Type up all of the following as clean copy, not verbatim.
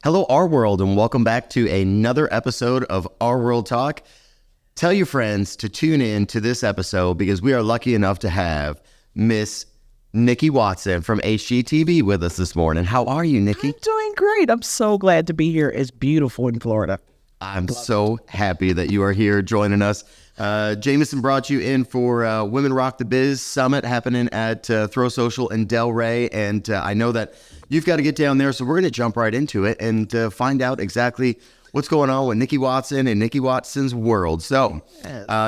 Hello, RWorld, and welcome back to another episode of RWorld Talk. Tell your friends to tune in to this episode because we are lucky enough to have Miss Nikki Watson from HGTV with us this morning. How are you, Nikki? I'm doing great. I'm so glad to be here. It's beautiful in Florida. I'm so happy that you are here joining us. Jameson brought you in for Women Rock the Biz Summit happening at Throw Social in Delray, and I know that you've got to get down there, so we're going to jump right into it and find out exactly what's going on with Nikki Watson and Nikki Watson's world. So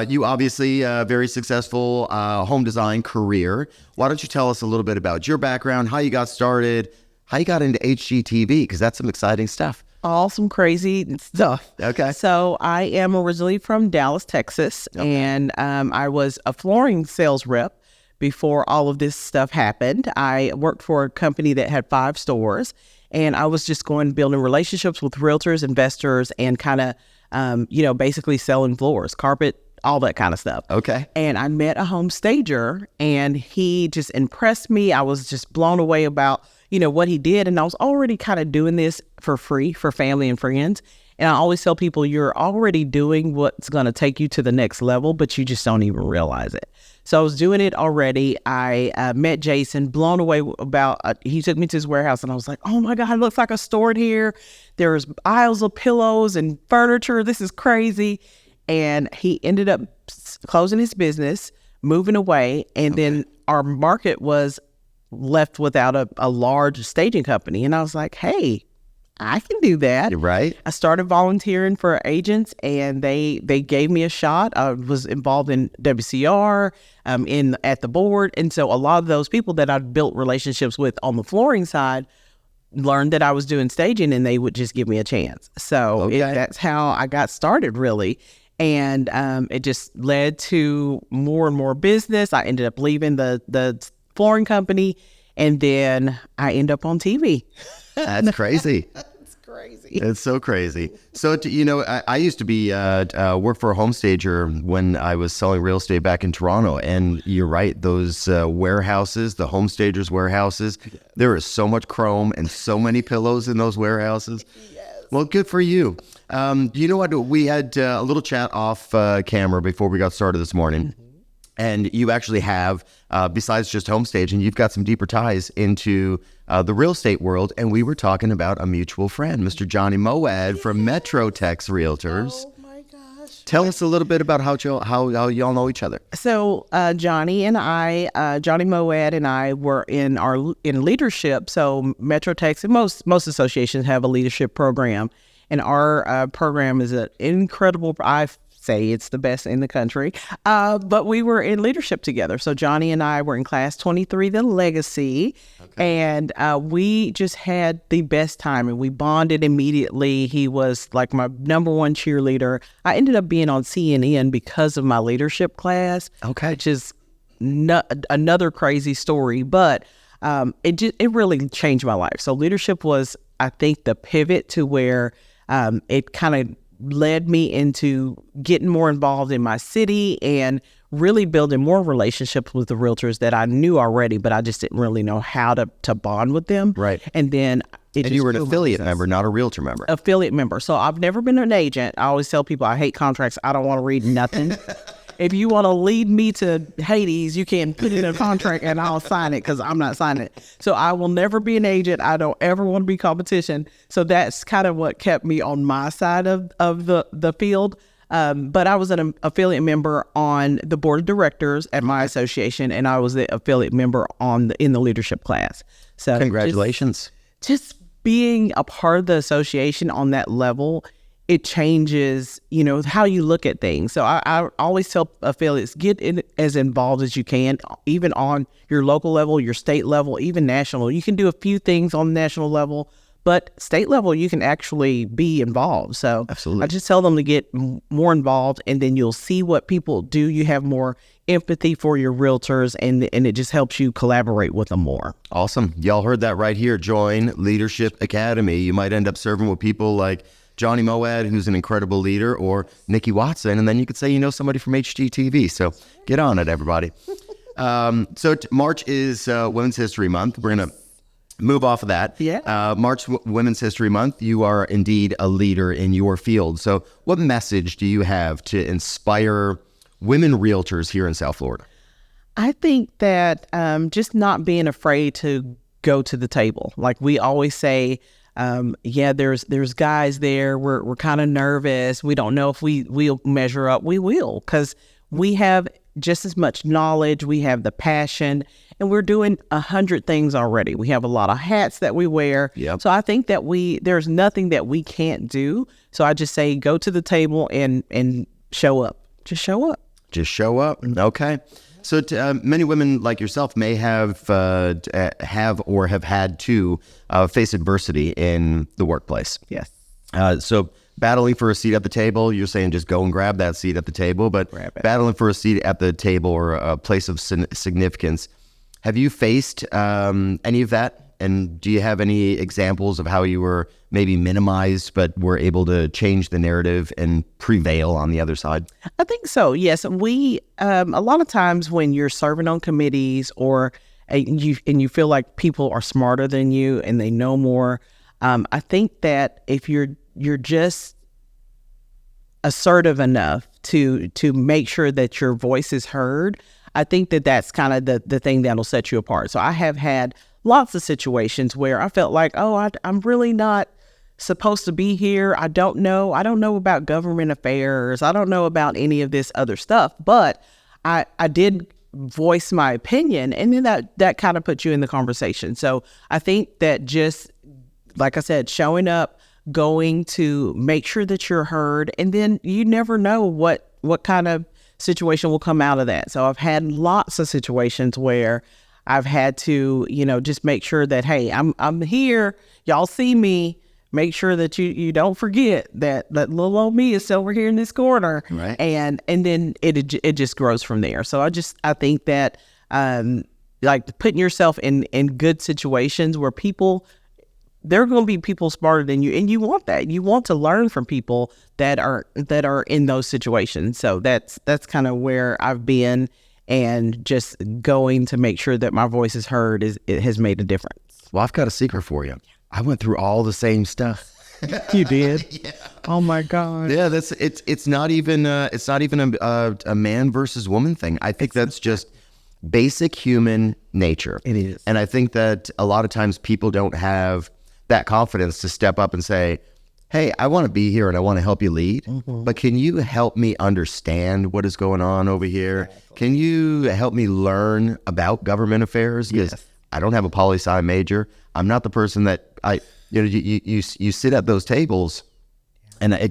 you obviously very successful home design career. Why don't you tell us a little bit about your background, how you got started, how you got into HGTV, because that's some exciting stuff. Awesome, crazy stuff. Okay. So I am originally from Dallas, Texas, and I was a flooring sales rep before all of this stuff happened. I worked for a company that had 5 stores, and I was just building relationships with realtors, investors, and kind of, basically selling floors, carpet, all that kind of stuff. Okay. And I met a home stager, and he just impressed me. I was just blown away about what he did. And I was already kind of doing this for free for family and friends. And I always tell people you're already doing what's going to take you to the next level, but you just don't even realize it. So I was doing it already. I met Jason, blown away about, he took me to his warehouse and I was like, oh my God, it looks like a store in here. There's aisles of pillows and furniture. This is crazy. And he ended up closing his business, moving away. And then our market was left without a large staging company. And I was like, hey, I can do that. You're right. I started volunteering for agents and they gave me a shot. I was involved in WCR, at the board. And so a lot of those people that I'd built relationships with on the flooring side learned that I was doing staging and they would just give me a chance. So that's how I got started, really. And it just led to more and more business. I ended up leaving the flooring company, and then I end up on TV. That's crazy. It's crazy. It's so crazy. So, I used to be work for a home stager when I was selling real estate back in Toronto. And you're right, those warehouses, the home stagers' warehouses, there is so much chrome and so many pillows in those warehouses. Yes. Well, good for you. You know what? We had a little chat off camera before we got started this morning. Mm-hmm. And you actually have, besides just home staging, you've got some deeper ties into the real estate world. And we were talking about a mutual friend, Mr. Johnny Moad from Metro Tex Realtors. Oh my gosh. Tell us a little bit about how y'all know each other. So Johnny Moad and I were in leadership. So Metro Tex and most associations have a leadership program. And our program is an incredible, I say it's the best in the country, but we were in leadership together. So Johnny and I were in class 23, the legacy, and we just had the best time and we bonded immediately. He was like my number one cheerleader. I ended up being on CNN because of my leadership class, which is another crazy story, but it really changed my life. So leadership was, I think, the pivot to where it kind of led me into getting more involved in my city and really building more relationships with the realtors that I knew already, but I just didn't really know how to bond with them. Right. And then you were an affiliate member, not a realtor member. Affiliate member. So I've never been an agent. I always tell people I hate contracts. I don't want to read nothing. If you want to lead me to Hades, you can put it in a contract and I'll sign it because I'm not signing it. So I will never be an agent. I don't ever want to be competition. So that's kind of what kept me on my side of the field. But I was an affiliate member on the board of directors at my association, and I was the affiliate member in the leadership class. So congratulations. Just being a part of the association on that level, it changes, how you look at things. So I always tell affiliates, get as involved as you can, even on your local level, your state level, even national. You can do a few things on the national level, but state level, you can actually be involved. So absolutely. I just tell them to get more involved, and then you'll see what people do. You have more empathy for your realtors, and it just helps you collaborate with them more. Awesome. Y'all heard that right here. Join Leadership Academy. You might end up serving with people like Johnny Moad, who's an incredible leader, or Nikki Watson, and then you could say you know somebody from HGTV. So get on it, everybody. So March is Women's History Month. We're going to move off of that. Yeah. March Women's History Month, you are indeed a leader in your field. So what message do you have to inspire women realtors here in South Florida? I think that just not being afraid to go to the table. Like we always say, there's guys there. We're kind of nervous. We don't know if we'll measure up. We will, because we have just as much knowledge. We have the passion, and we're doing 100 things already. We have a lot of hats that we wear. Yep. So I think that there's nothing that we can't do. So I just say go to the table and show up. Just show up. Just show up. Okay. So many women like yourself may have or have had to face adversity in the workplace. Yes. So battling for a seat at the table, you're saying just go and grab that seat at the table, but battling for a seat at the table or a place of significance. Have you faced any of that? And do you have any examples of how you were maybe minimized, but were able to change the narrative and prevail on the other side? I think so. Yes. We, a lot of times when you're serving on committees or you feel like people are smarter than you and they know more, I think that if you're just assertive enough to make sure that your voice is heard, I think that that's kind of the thing that'll set you apart. So I have had lots of situations where I felt like, I'm really not supposed to be here. I don't know about government affairs. I don't know about any of this other stuff, but I did voice my opinion, and then that kind of puts you in the conversation. So I think that just, like I said, showing up, going to make sure that you're heard, and then you never know what kind of situation will come out of that. So I've had lots of situations where I've had to, just make sure that, hey, I'm here. Y'all see me. Make sure that you don't forget that little old me is over here in this corner. Right. And then it just grows from there. So I think that like putting yourself in good situations where there are going to be people smarter than you, and you want that. You want to learn from people that are in those situations. So that's kind of where I've been. And just going to make sure that my voice is heard it has made a difference. Well, I've got a secret for you. I went through all the same stuff. You did? Yeah. Oh my God. Yeah, it's not even a man versus woman thing. I think that's just basic human nature. It is. And I think that a lot of times people don't have that confidence to step up and say, hey, I want to be here and I want to help you lead, but can you help me understand what is going on over here? Can you help me learn about government affairs? Because I don't have a poli-sci major. I'm not the person that you sit at those tables, and I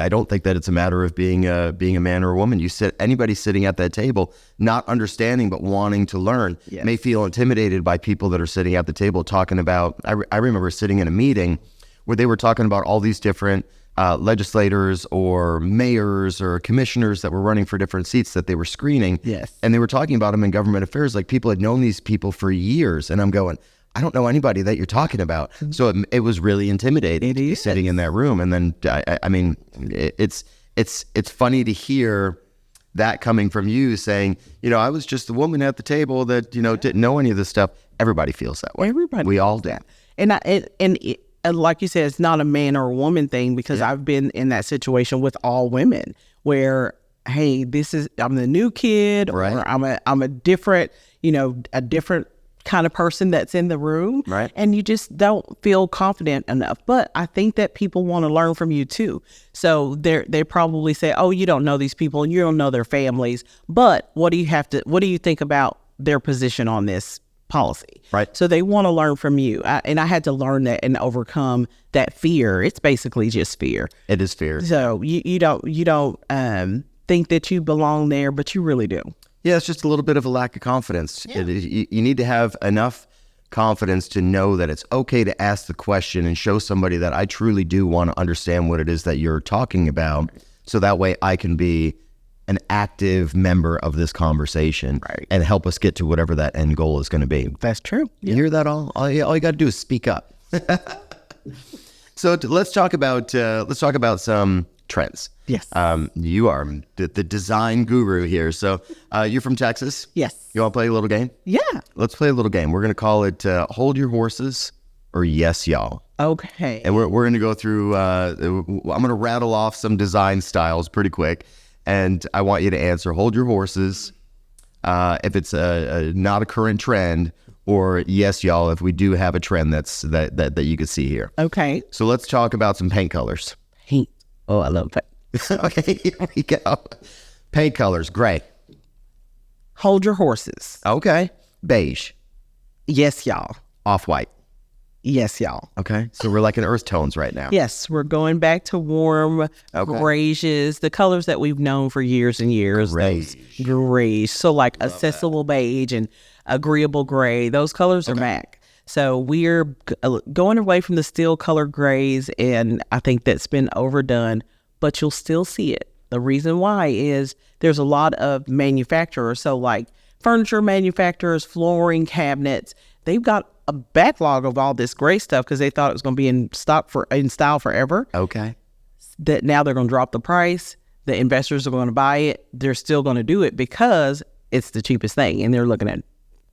don't think that it's a matter of being a man or a woman. Anybody sitting at that table, not understanding but wanting to learn, may feel intimidated by people that are sitting at the table talking about. I remember sitting in a meeting where they were talking about all these different legislators or mayors or commissioners that were running for different seats that they were screening. Yes. And they were talking about them in government affairs, like people had known these people for years. And I'm going, I don't know anybody that you're talking about. So it was really intimidating to be sitting in that room. And then, I mean, it's funny to hear that coming from you saying, I was just the woman at the table that, didn't know any of this stuff. Everybody feels that way. Everybody. We all do. And like you said, it's not a man or a woman thing, because I've been in that situation with all women where, hey, I'm the new kid, or I'm a different, a different kind of person that's in the room. Right. And you just don't feel confident enough. But I think that people want to learn from you too. So they probably say, oh, you don't know these people and you don't know their families. But what do you think about their position on this policy? Right. So they want to learn from you. And I had to learn that and overcome that fear. It's basically just fear. It is fear. So you don't think that you belong there, but you really do. Yeah, it's just a little bit of a lack of confidence. Yeah. You need to have enough confidence to know that it's okay to ask the question and show somebody that I truly do want to understand what it is that you're talking about. So that way I can be an active member of this conversation and help us get to whatever that end goal is going to be. That's true. You hear that all? All you got to do is speak up. So let's talk about some trends. Yes. You are the design guru here. So you're from Texas? Yes. You want to play a little game? Yeah. Let's play a little game. We're going to call it Hold Your Horses or Yes, Y'all. Okay. And we're going to go through, I'm going to rattle off some design styles pretty quick. And I want you to answer Hold Your Horses if it's not a current trend, or Yes, Y'all if we do have a trend that you can see here. Okay. So let's talk about some paint colors. Paint. Oh, I love paint. Okay, here we go. Paint colors, gray. Hold your horses. Okay. Beige. Yes, y'all. Off-white. Yes, y'all. Okay. So we're like in earth tones right now. Yes, we're going back to warm grays, the colors that we've known for years and years. Grays. Those grays. So like accessible beige and agreeable gray, those colors are back. So we're going away from the steel color grays, and I think that's been overdone, but you'll still see it. The reason why is there's a lot of manufacturers. So like furniture manufacturers, flooring, cabinets, they've got a backlog of all this gray stuff because they thought it was going to be in style forever. Okay. That now they're going to drop the price. The investors are going to buy it. They're still going to do it because it's the cheapest thing, and they're looking at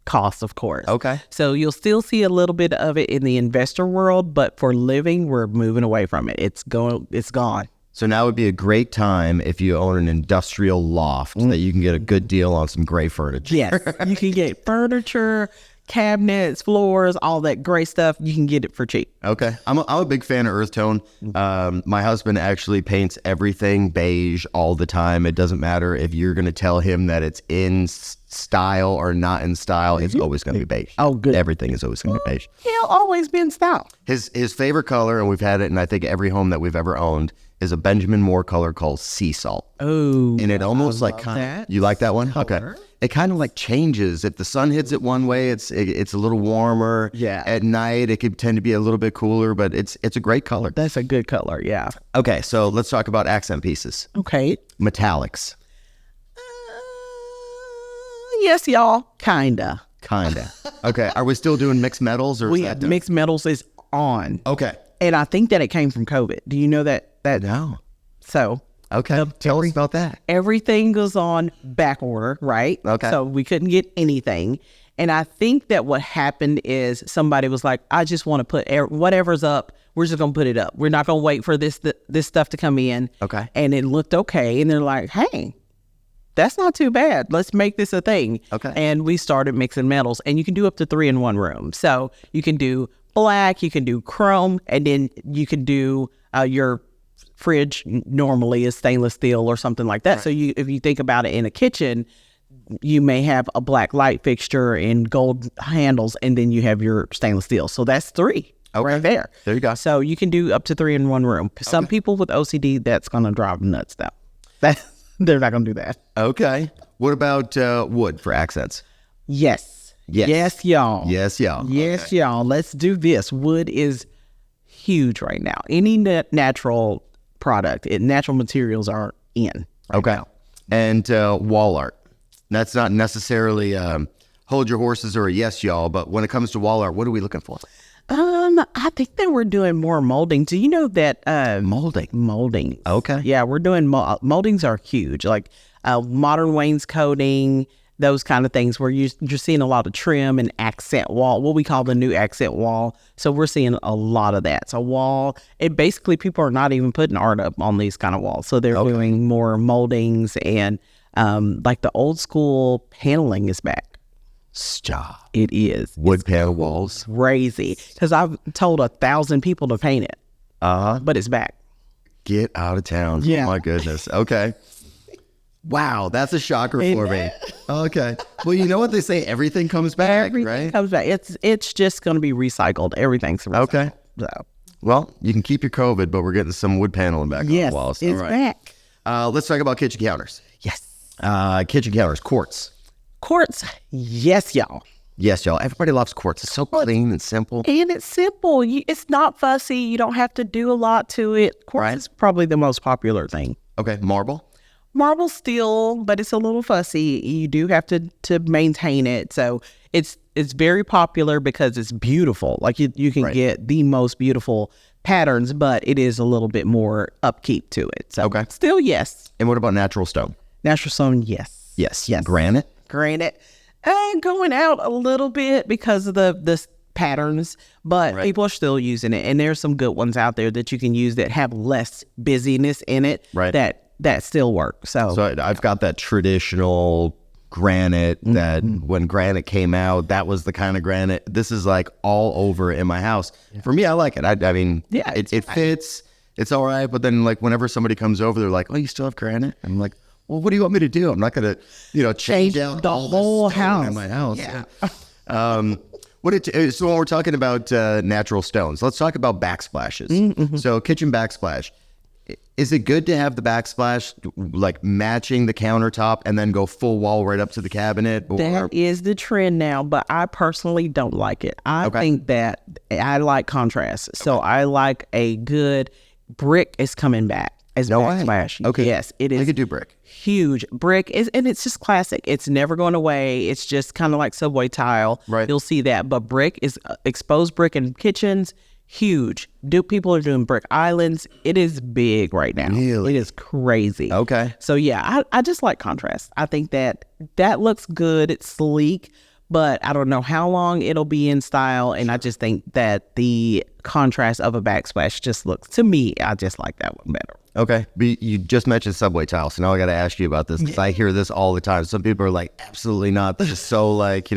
cost, of course. Okay. So you'll still see a little bit of it in the investor world, but for living, we're moving away from it. It's gone. So now would be a great time if you own an industrial loft that you can get a good deal on some gray furniture. Yes, you can get furniture, cabinets, floors, all that gray stuff. You can get it for cheap. Okay. I'm a big fan of earth tone. My husband actually paints everything beige all the time. It doesn't matter if you're going to tell him that it's in style or not in style. It's always going to be beige. Oh, good. Everything is always going to be beige. He'll always be in style. His favorite color, and we've had it in I think every home that we've ever owned, is a Benjamin Moore color called sea salt. Oh, And it almost like you like that one? color. Okay. It kind of like changes. If the sun hits it one way, it's a little warmer. Yeah. At night, it could tend to be a little bit cooler, but it's a great color. That's a good color. Yeah. Okay, so let's talk about accent pieces. Okay. Metallics. Yes, y'all. Kinda. Okay, are we still doing mixed metals or is We that have done? mixed metals is on, Okay. and I think that it came from COVID. Do you know that? No. So Okay. Tell us about that. everything goes on back order, right? Okay. So we couldn't get anything. And I think that what happened is somebody was like, I just want to put whatever's up, we're just going to put it up. We're not going to wait for this stuff to come in. Okay. And it looked okay. And they're like, hey, that's not too bad. Let's make this a thing. Okay. And we started mixing metals. And you can do up to 3 in one room. So you can do black, you can do chrome, and then you can do your fridge normally is stainless steel or something like that. Right. So if you think about it in a kitchen, you may have a black light fixture and gold handles, and then you have your stainless steel. So that's 3 right there. There you go. So you can do up to 3 in one room. Some people with OCD, that's going to drive them nuts though. They're not going to do that. Okay. What about wood for accents? Yes. Yes, y'all. Yes, y'all. Yes, y'all. Let's do this. Wood is huge right now. Any natural product, natural materials are in. Okay. Now. And wall art. That's not necessarily hold your horses or a yes, y'all, but when it comes to wall art, what are we looking for? I think that we're doing more molding. Do you know that molding? Okay. Yeah, we're doing moldings are huge. Like modern wainscoting, those kind of things where you're seeing a lot of trim and accent wall, what we call the new accent wall. So we're seeing a lot of that. So wall, basically people are not even putting art up on these kind of walls. So they're doing more moldings, and like the old school paneling is back. Stop. It is. Wood panel walls. Crazy. Because I've told 1,000 people to paint it. But it's back. Get out of town. Yeah. Oh my goodness. Okay. Wow, that's a shocker for me. Okay. Well, you know what they say? Everything comes back, right? Comes back. It's just going to be recycled. Everything's recycled. Okay. So. Well, you can keep your COVID, but we're getting some wood paneling back on the walls. It's back. Let's talk about kitchen counters. Yes. Kitchen counters, quartz. Quartz. Yes, y'all. Yes, y'all. Everybody loves quartz. It's so clean and simple. And it's simple. It's not fussy. You don't have to do a lot to it. Quartz is probably the most popular thing. Okay. Marble. Marble steel, but it's a little fussy. You do have to maintain it. So it's very popular because it's beautiful. Like you can get the most beautiful patterns, but it is a little bit more upkeep to it. So Okay. still, yes. And what about natural stone? Natural stone, yes. Yes. Yes. Granite? Granite, going out a little bit because of the patterns, but Right. people are still using it. And there's some good ones out there that you can use that have less busyness in it. Right. That still work. So I've got that traditional granite that when granite came out, that was the kind of granite. This is like all over in my house. For me, I like it. I mean, Yeah, it fits. It's all right. But then like whenever somebody comes over, they're like, oh, you still have granite? I'm like, well, what do you want me to do? I'm not going to, change out the all whole this stone house in my house. Yeah. So when we're talking about natural stones, let's talk about backsplashes. So kitchen backsplash. Is it good to have the backsplash like matching the countertop and then go full wall right up to the cabinet? Or... That is the trend now, but I personally don't like it. I think that I like contrast. So I like a good brick is coming back as backsplash. Okay. Yes, it is. I could do brick. Huge brick is, and it's just classic. It's never going away. It's just kind of like subway tile. Right. You'll see that, but brick is exposed brick in kitchens. Huge. People are doing brick islands. It is big right now. Really? It is crazy. Okay. So yeah, I just like contrast. I think that looks good. It's sleek, but I don't know how long it'll be in style. And I just think that the contrast of a backsplash just looks, to me, I just like that one better. Okay. But you just mentioned subway tile. So now I got to ask you about this because I hear this all the time. Some people are like, absolutely not. This is so like,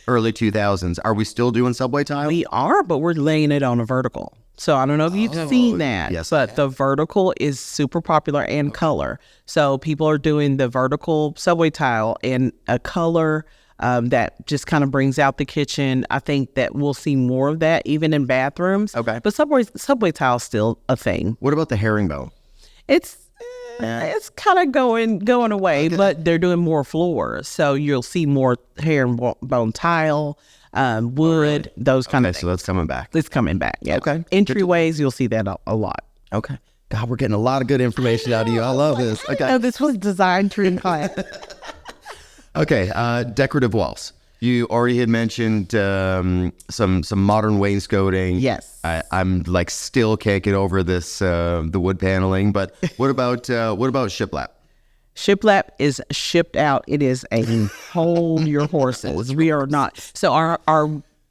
early 2000s. Are we still doing subway tile? We are, but we're laying it on a vertical. So I don't know if you've seen that, yes, but the vertical is super popular and color. So people are doing the vertical subway tile in a color that just kind of brings out the kitchen. I think that we'll see more of that even in bathrooms. Okay. But subway tile is still a thing. What about the herringbone? It's kind of going away, but they're doing more floors. So you'll see more herringbone tile, wood, those kind of things. So that's coming back. It's coming back. Yeah. Okay. Entryways, you'll see that a lot. Okay. God, we're getting a lot of good information out of you. I love this. Okay. Oh, this was designed to class. Okay. Decorative walls. You already had mentioned some modern wainscoting. Yes. I'm like still can't get over this the wood paneling. But what about shiplap? Shiplap is shipped out. It is a hold your horses. We are not. So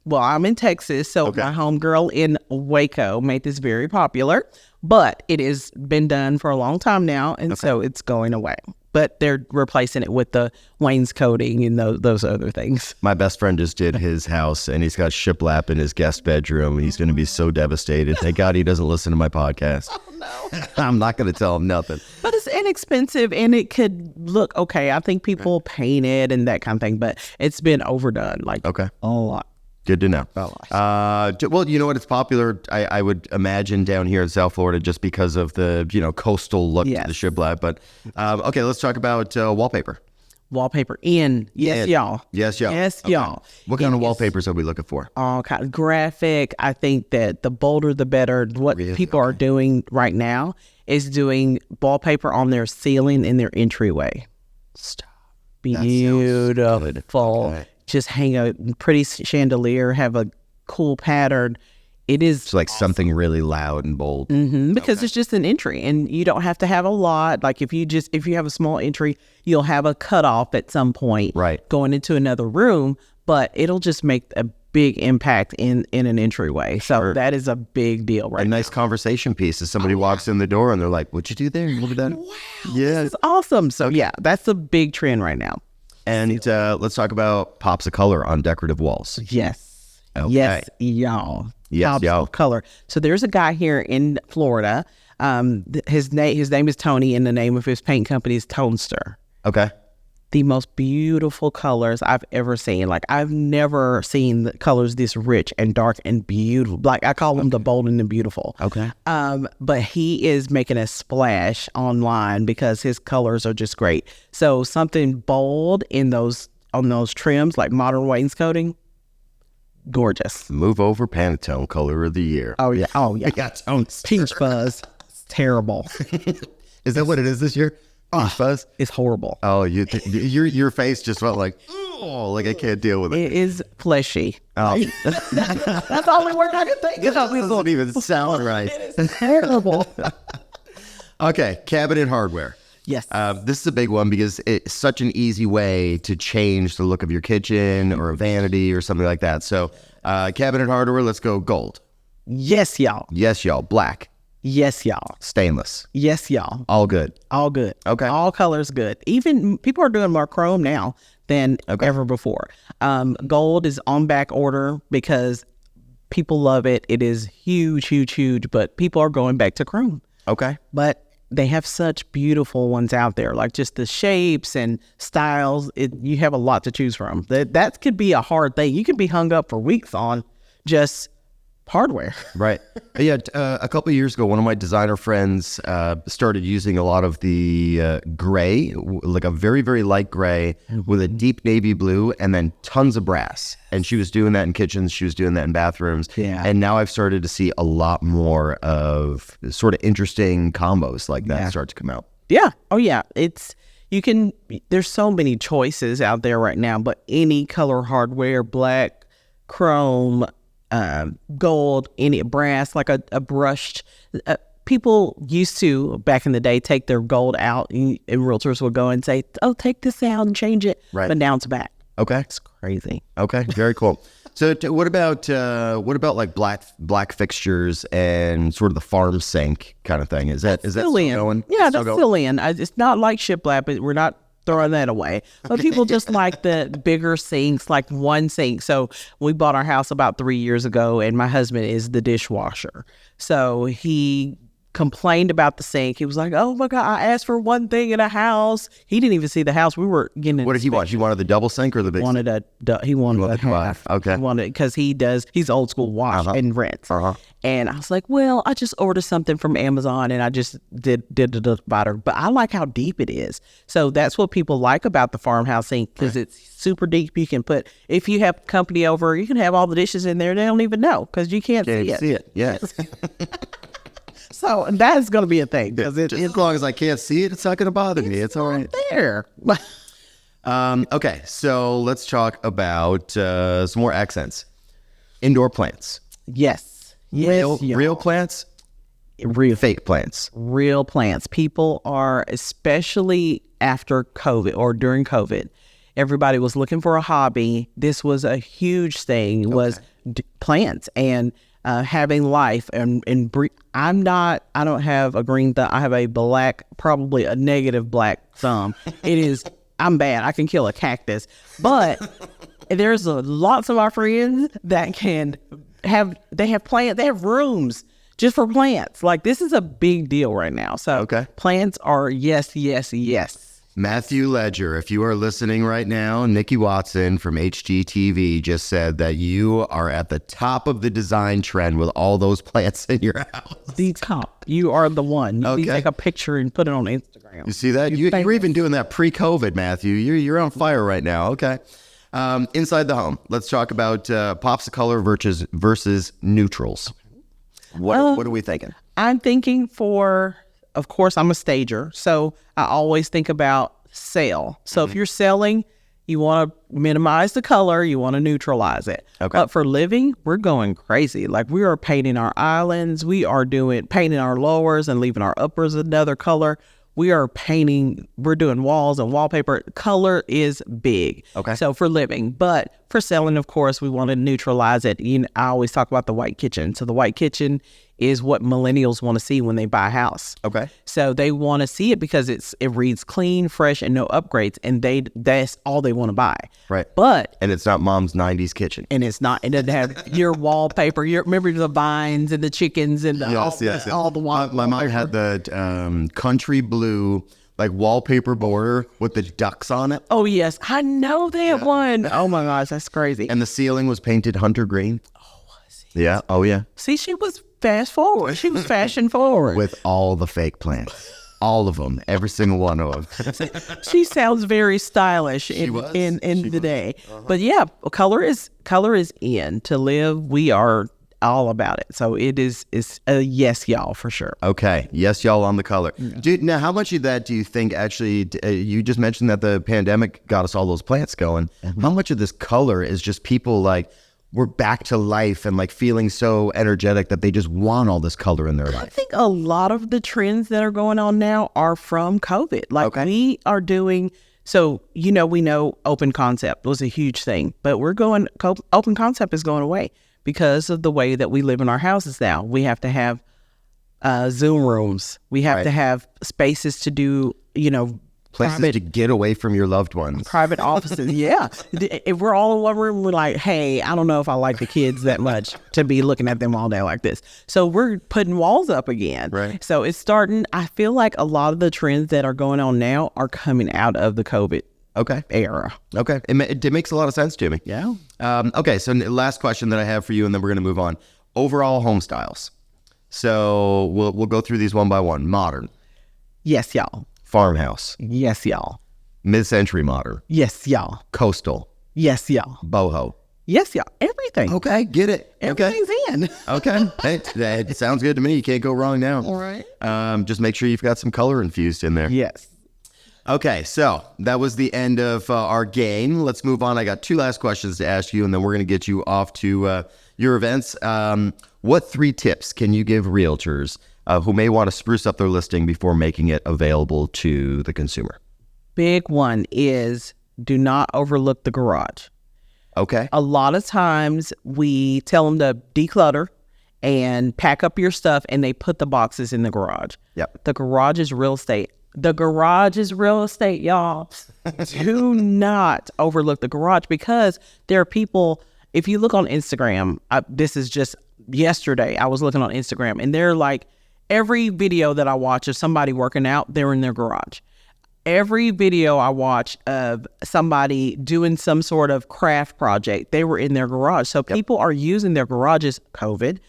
well, I'm in Texas, so my homegirl in Waco made this very popular, but it has been done for a long time now, and so it's going away. But they're replacing it with the wainscoting and those other things. My best friend just did his house, and he's got shiplap in his guest bedroom, and he's going to be so devastated. Thank God he doesn't listen to my podcast. Oh, no. I'm not going to tell him nothing. But it's inexpensive, and it could look okay. I think people paint it and that kind of thing, but it's been overdone a lot. Good to know. Well, you know what? It's popular, I would imagine, down here in South Florida just because of the, coastal look to the shiplap. But, okay, let's talk about wallpaper. Wallpaper in. Yes, y'all. Yes, y'all. Yes, y'all. What kind of wallpapers are we looking for? All kind of graphic. I think that the bolder, the better. What people are doing right now is doing wallpaper on their ceiling in their entryway. Stop. Beautiful. Okay. Just hang a pretty chandelier, have a cool pattern. It is it's like awesome. Something really loud and bold. Because it's just an entry, and you don't have to have a lot. Like if you have a small entry, you'll have a cutoff at some point, right, going into another room. But it'll just make a big impact in an entryway. So that is a big deal, right? A nice conversation piece as somebody walks in the door and they're like, "What'd you do there? Look at that! Wow, yeah, this is awesome." So yeah, that's a big trend right now. And let's talk about pops of color on decorative walls. Yes. Okay. Yes, y'all. Yes, pops y'all. of color. So there's a guy here in Florida. His name is Tony, and the name of his paint company is Tonester. Okay. The most beautiful colors I've ever seen. Like, I've never seen the colors this rich and dark and beautiful. Like, I call them the bold and the beautiful. Okay. But he is making a splash online because his colors are just great. So something bold on those trims, like modern wainscoting, gorgeous. Move over Pantone color of the year. Oh yeah. Peach fuzz. It's terrible. Is that what it is this year? Fuzz? It's horrible. Oh, your face just felt like, Oh, like I can't deal with it. It is fleshy. Oh. That's the only word I can think of. It doesn't even sound right. It's terrible. Okay, cabinet hardware. Yes. This is a big one because it's such an easy way to change the look of your kitchen or a vanity or something like that. So cabinet hardware, let's go gold. Yes, y'all. Yes, y'all. Black. Yes, y'all. Stainless. Yes, y'all. All good. All good. Okay. All colors good. Even people are doing more chrome now than ever before. Gold is on back order because people love it. It is huge, huge, huge, but people are going back to chrome. Okay. But they have such beautiful ones out there, like just the shapes and styles. You have a lot to choose from. That could be a hard thing. You could be hung up for weeks on just hardware. Right. Yeah. A couple of years ago, one of my designer friends started using a lot of the gray, like a very, very light gray with a deep navy blue and then tons of brass. And she was doing that in kitchens. She was doing that in bathrooms. Yeah. And now I've started to see a lot more of sort of interesting combos like that start to come out. Yeah. Oh, yeah. There's so many choices out there right now, but any color hardware, black, chrome, gold, any brass, like a brushed. People used to, back in the day, take their gold out, and realtors would go and say, "Oh, take this out and change it." Right. But now it's back. Okay. It's crazy. Okay. Very cool. So what about like black fixtures and sort of the farm sink kind of thing? Is that still going? Yeah, that's still in. It's not like shiplap, but we're not throwing that away. But people just like the bigger sinks, like one sink. So we bought our house about 3 years ago, and my husband is the dishwasher. So he complained about the sink. He was like, "Oh my God, I asked for one thing in a house." He didn't even see the house. We were getting. What did he want? He wanted the double sink or the big? He wanted a half. Okay. He wanted, because he's old school wash and rinse. And I was like, well, I just ordered something from Amazon and I just did the butter. But I like how deep it is. So that's what people like about the farmhouse sink, because it's super deep. You can put, if you have company over, you can have all the dishes in there. They don't even know because you can't see it. Yes. So that's going to be a thing. Just as long as I can't see it, it's not going to bother me. It's all right. There. Okay, so let's talk about some more accents. Indoor plants. Yes. Real plants? Real. Fake plants. Real plants. People are, especially after COVID or during COVID, everybody was looking for a hobby. This was a huge thing, was plants and having life. And I don't have a green thumb. I have a black, probably a negative black thumb. I'm bad. I can kill a cactus. But there's lots of our friends that have plants. They have rooms just for plants. Like, this is a big deal right now. So plants are yes, yes, yes. Matthew Ledger, if you are listening right now, Nikki Watson from HGTV just said that you are at the top of the design trend with all those plants in your house. The top. You are the one. You take a picture and put it on Instagram. You see that? You're even doing that pre-COVID, Matthew. You're on fire right now. Okay. Inside the home, let's talk about pops of color versus neutrals. What are we thinking? I'm thinking of course, I'm a stager, so I always think about sale. So if you're selling, you want to minimize the color, you want to neutralize it. But for living, we're going crazy. Like, we are painting our islands, we are painting our lowers and leaving our uppers another color. We're doing walls and wallpaper. Color is big. So for living, but for selling, of course, we want to neutralize it. I always talk about the white kitchen. So the white kitchen is what millennials want to see when they buy a house. So they want to see it because it reads clean, fresh, and no upgrades, and that's all they want to buy. And it's not mom's 90s kitchen. And it doesn't have your wallpaper. Remember the vines and the chickens and all the wallpaper. My mom had the country blue, like, wallpaper border with the ducks on it. Oh yes, I know that one. Oh my gosh, that's crazy. And the ceiling was painted hunter green. Oh, was it? Yeah. Oh yeah. See, she was fast forward. She was fashion forward. With all the fake plants. All of them. Every single one of them. She sounds very stylish in the day. But yeah, color is in. To live, we are all about it. So it's a yes, y'all, for sure. Okay. Yes, y'all on the color. Dude, now, how much of that do you think actually, you just mentioned that the pandemic got us all those plants going. How much of this color is just people like, we're back to life and like feeling so energetic that they just want all this color in their I life? think a lot of the trends that are going on now are from COVID. Like we are doing, so, we know open concept was a huge thing, but open concept is going away because of the way that we live in our houses now. We have to have Zoom rooms. We have to have spaces to do, Places to get away from your loved ones. private offices. Yeah. If we're all in one room, we're like, hey, I don't know if I like the kids that much to be looking at them all day like this. So we're putting walls up again. Right. So it's starting, I feel like a lot of the trends that are going on now are coming out of the COVID era. Okay. It makes a lot of sense to me. Yeah. Okay. So last question that I have for you, and then we're going to move on. Overall home styles. So we'll go through these one by one. Modern. Yes, y'all. Farmhouse. Yes, y'all. Mid-century modern. Yes, y'all. Coastal. Yes, y'all. Boho. Yes, y'all. Everything. Okay, get it. Everything's in. Okay. Hey, that sounds good to me. You can't go wrong now. All right. Just make sure you've got some color infused in there. Yes. Okay, so that was the end of our game. Let's move on. I got two last questions to ask you, and then we're going to get you off to your events. What 3 tips can you give realtors who may want to spruce up their listing before making it available to the consumer? Big one is do not overlook the garage. Okay. A lot of times we tell them to declutter and pack up your stuff, and they put the boxes in the garage. Yep. The garage is real estate. The garage is real estate, y'all. Do not overlook the garage, because there are people, if you look on Instagram, this is just yesterday, I was looking on Instagram, and they're like, every video that I watch of somebody working out, they're in their garage. Every video I watch of somebody doing some sort of craft project, they were in their garage. So people are using their garages, COVID,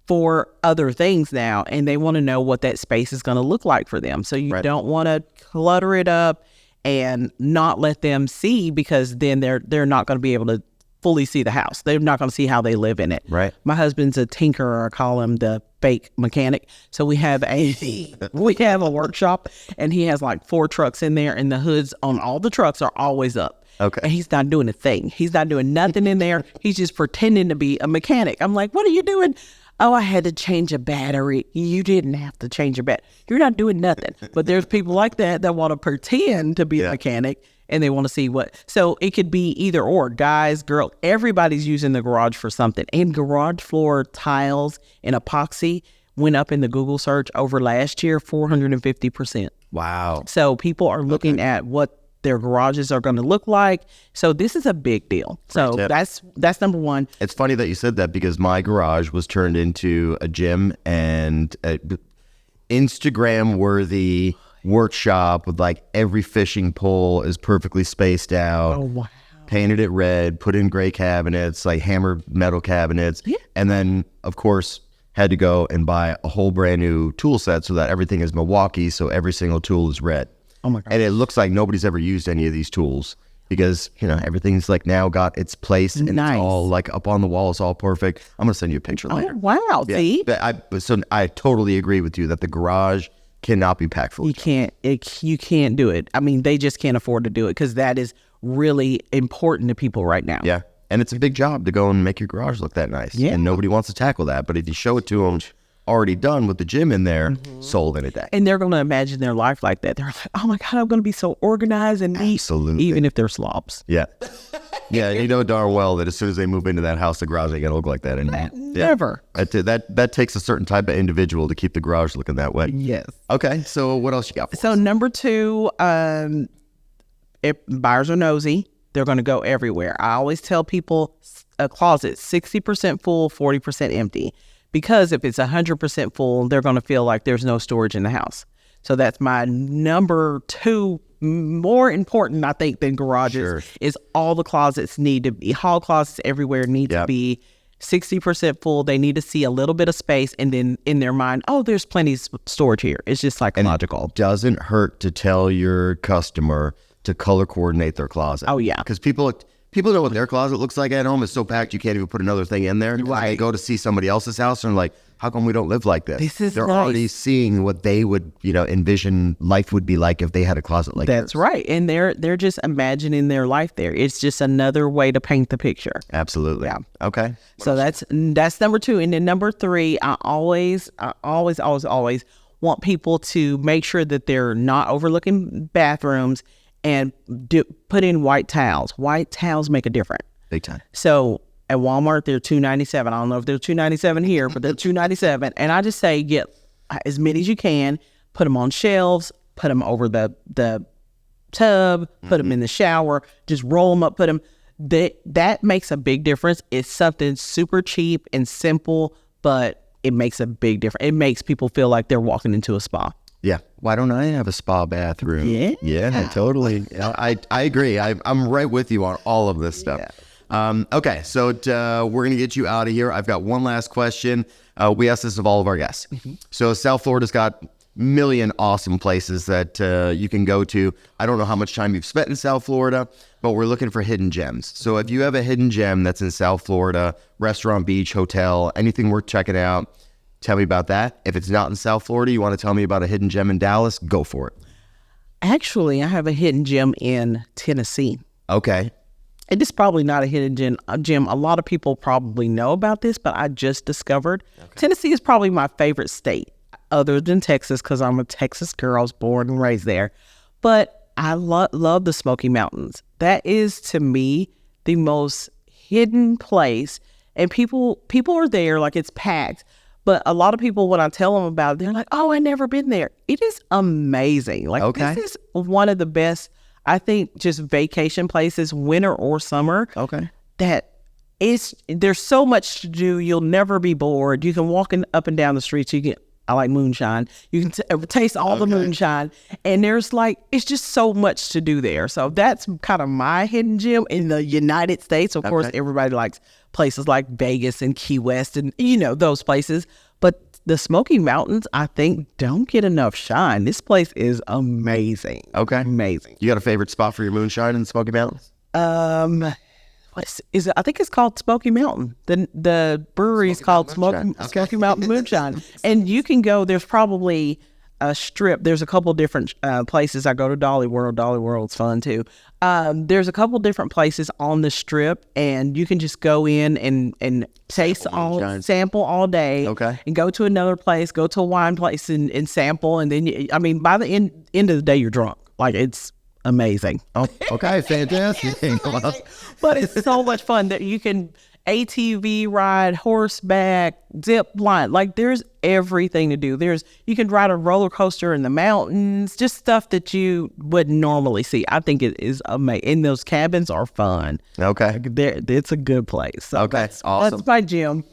for other things now, and they want to know what that space is going to look like for them. So you don't want to clutter it up and not let them see, because then they're not going to be able to fully see the house. They're not going to see how they live in it. Right. My husband's a tinkerer. I call him the fake mechanic. So we have a workshop, and he has like 4 trucks in there, and the hoods on all the trucks are always up. Okay. And he's not doing a thing. He's not doing nothing in there. He's just pretending to be a mechanic. I'm like, what are you doing? Oh, I had to change a battery. You didn't have to change your battery. You're not doing nothing. But there's people like that want to pretend to be a mechanic, and they want to see what. So it could be either or. Guys, girls, everybody's using the garage for something. And garage floor tiles and epoxy went up in the Google search over last year, 450%. Wow. So people are looking at what their garages are going to look like. So this is a big deal. So that's number one. It's funny that you said that, because my garage was turned into a gym and a Instagram-worthy workshop with like every fishing pole is perfectly spaced out. Oh, wow. Painted it red, put in gray cabinets, like hammered metal cabinets. Yeah. And then, of course, had to go and buy a whole brand new tool set so that everything is Milwaukee, so every single tool is red. Oh my God. And it looks like nobody's ever used any of these tools, because, everything's like now got its place, and it's all like up on the wall. It's all perfect. I'm going to send you a picture later. Oh, wow. Yeah. See? So I totally agree with you that the garage cannot be packed full. You can't do it. I mean, they just can't afford to do it, because that is really important to people right now. Yeah. And it's a big job to go and make your garage look that nice. Yeah. And nobody wants to tackle that. But if you show it to them already done with the gym in there, sold in a day. And they're going to imagine their life like that. They're like, oh my God, I'm going to be so organized and neat. Absolutely. Even if they're slobs. Yeah. Yeah, you know darn well that as soon as they move into that house, the garage ain't going to look like that anymore. Never. That takes a certain type of individual to keep the garage looking that way. Yes. Okay, so what else you got for So us? number 2, if buyers are nosy, they're going to go everywhere. I always tell people a closet 60% full, 40% empty. Because if it's 100% full, they're going to feel like there's no storage in the house. So that's my number 2, more important, I think, than garages, is all the closets need to be, hall closets everywhere need to be 60% full. They need to see a little bit of space, and then in their mind, oh, there's plenty of storage here. It's just psychological. And it doesn't hurt to tell your customer to color coordinate their closet. Oh, yeah. Because people People know what their closet looks like at home. It's so packed you can't even put another thing in there. Right. They go to see somebody else's house and they're like, how come we don't live like this? They're nice. already seeing what they would, envision life would be like if they had a closet like That's this. right. And they're just imagining their life there. It's just another way to paint the picture. Absolutely. Yeah. Okay. So that's number 2. And then number 3, I always want people to make sure that they're not overlooking bathrooms and put in white towels. White towels make a difference. Big time. So at Walmart, they're $2.97. I don't know if they're $2.97 here, but they're $2.97. And I just say get as many as you can, put them on shelves, put them over the tub, put them in the shower, just roll them up, put them. That makes a big difference. It's something super cheap and simple, but it makes a big difference. It makes people feel like they're walking into a spa. Yeah. Why don't I have a spa bathroom? Yeah, totally. I agree. I'm right with you on all of this stuff. Yeah. Okay, so we're going to get you out of here. I've got one last question. We ask this of all of our guests. So South Florida's got million awesome places that you can go to. I don't know how much time you've spent in South Florida, but we're looking for hidden gems. So if you have a hidden gem that's in South Florida, restaurant, beach, hotel, anything worth checking out, tell me about that. If it's not in South Florida, you want to tell me about a hidden gem in Dallas, go for it. Actually, I have a hidden gem in Tennessee. Okay. It is probably not a hidden gem. A lot of people probably know about this, but I just discovered Tennessee is probably my favorite state other than Texas because I'm a Texas girl. I was born and raised there. But I love the Smoky Mountains. That is, to me, the most hidden place. And people are there, like it's packed. But a lot of people, when I tell them about it, they're like, oh, I've never been there. It is amazing. Like, this is one of the best, I think, just vacation places, winter or summer. Okay. There's so much to do. You'll never be bored. You can walk up and down the streets. I like moonshine. You can taste all the moonshine. And it's just so much to do there. So that's kind of my hidden gem in the United States. Of course, everybody likes places like Vegas and Key West and, those places. But the Smoky Mountains, I think, don't get enough shine. This place is amazing. Okay. Amazing. You got a favorite spot for your moonshine in the Smoky Mountains? What is it? I think it's called Smoky Mountain. The brewery is called Smoky Mountain Moonshine. And you can go, there's probably a strip. There's a couple different places. I go to RWorld. RWorld's fun too. There's a couple different places on the strip, and you can just go in and taste sample all day. Okay. And go to another place, go to a wine place and sample. And then, by the end of the day, you're drunk. Like, it's amazing. Oh, okay. Fantastic. But it's so much fun that you can ATV ride, horseback, zip line. Like, there's everything to do. You can ride a roller coaster in the mountains, just stuff that you wouldn't normally see. I think it is amazing. And those cabins are fun. Okay. It's a good place. So okay. Awesome. That's my gym.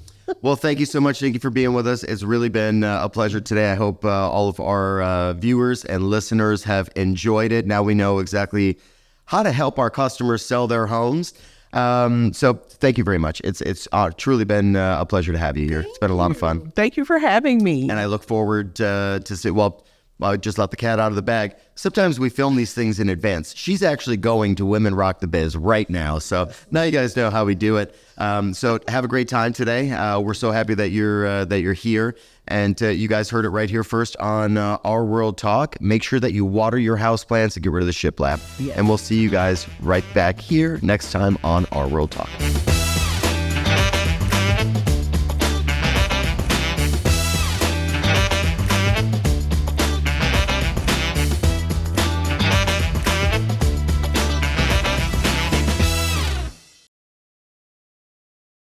Well, thank you so much, Nikki, for being with us. It's really been a pleasure today. I hope all of our viewers and listeners have enjoyed it. Now we know exactly how to help our customers sell their homes. So thank you very much. It's truly been a pleasure to have you here. It's been a lot of fun. Thank you for having me. And I look forward to see, I just let the cat out of the bag. Sometimes we film these things in advance. She's actually going to Women Rock the Biz right now. So now you guys know how we do it. So have a great time today. We're so happy that you're here. And you guys heard it right here first on RWorld Talk. Make sure that you water your houseplants and get rid of the shiplap. Yes. And we'll see you guys right back here next time on RWorld Talk.